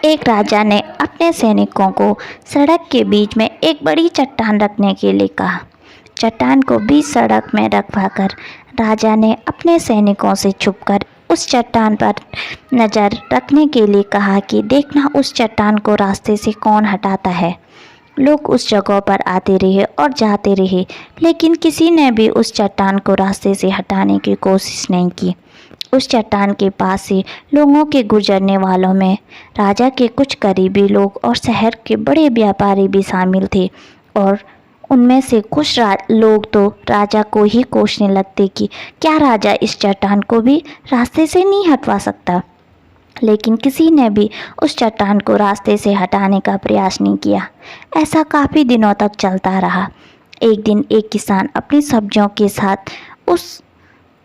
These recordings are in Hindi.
एक राजा ने अपने सैनिकों को सड़क के बीच में एक बड़ी चट्टान रखने के लिए कहा। चट्टान को बीच सड़क में रखवाकर राजा ने अपने सैनिकों से छुपकर उस चट्टान पर नज़र रखने के लिए कहा कि देखना उस चट्टान को रास्ते से कौन हटाता है। लोग उस जगह पर आते रहे और जाते रहे, लेकिन किसी ने भी उस चट्टान को रास्ते से हटाने की कोशिश नहीं की। उस चट्टान के पास से लोगों के गुजरने वालों में राजा के कुछ करीबी लोग और शहर के बड़े व्यापारी भी शामिल थे, और उनमें से कुछ लोग तो राजा को ही कोसने लगते कि क्या राजा इस चट्टान को भी रास्ते से नहीं हटवा सकता। लेकिन किसी ने भी उस चट्टान को रास्ते से हटाने का प्रयास नहीं किया। ऐसा काफ़ी दिनों तक चलता रहा। एक दिन एक किसान अपनी सब्जियों के साथ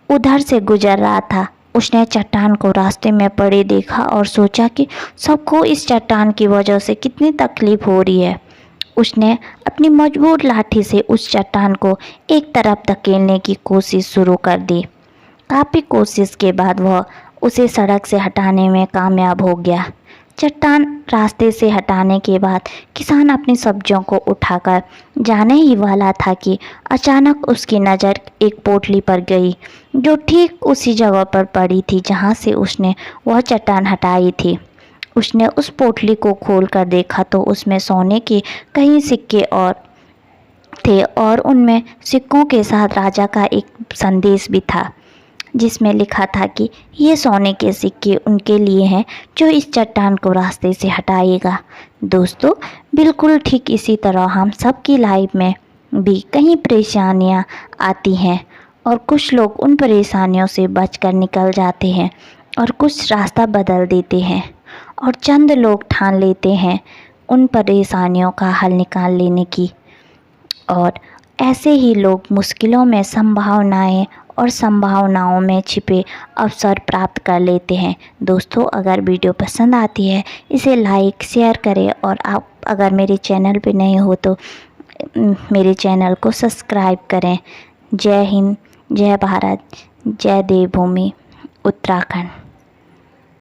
उधर से गुजर रहा था। उसने चट्टान को रास्ते में पड़े देखा और सोचा कि सबको इस चट्टान की वजह से कितनी तकलीफ़ हो रही है। उसने अपनी मजबूत लाठी से उस चट्टान को एक तरफ धकेलने की कोशिश शुरू कर दी। काफ़ी कोशिश के बाद वह उसे सड़क से हटाने में कामयाब हो गया। चट्टान रास्ते से हटाने के बाद किसान अपनी सब्जियों को उठाकर जाने ही वाला था कि अचानक उसकी नज़र एक पोटली पर गई, जो ठीक उसी जगह पर पड़ी थी जहां से उसने वह चट्टान हटाई थी। उसने उस पोटली को खोलकर देखा तो उसमें सोने के कई सिक्के और थे, और उनमें सिक्कों के साथ राजा का एक संदेश भी था, जिसमें लिखा था कि ये सोने के सिक्के उनके लिए हैं जो इस चट्टान को रास्ते से हटाएगा। दोस्तों, बिल्कुल ठीक इसी तरह हम सब की लाइफ में भी कई परेशानियां आती हैं, और कुछ लोग उन परेशानियों से बचकर निकल जाते हैं और कुछ रास्ता बदल देते हैं, और चंद लोग ठान लेते हैं उन परेशानियों का हल निकाल लेने की, और ऐसे ही लोग मुश्किलों में संभावनाएं और संभावनाओं में छिपे अवसर प्राप्त कर लेते हैं। दोस्तों, अगर वीडियो पसंद आती है इसे लाइक शेयर करें, और आप अगर मेरे चैनल पे नए हो तो मेरे चैनल को सब्सक्राइब करें। जय हिंद, जय भारत, जय देवभूमि उत्तराखंड।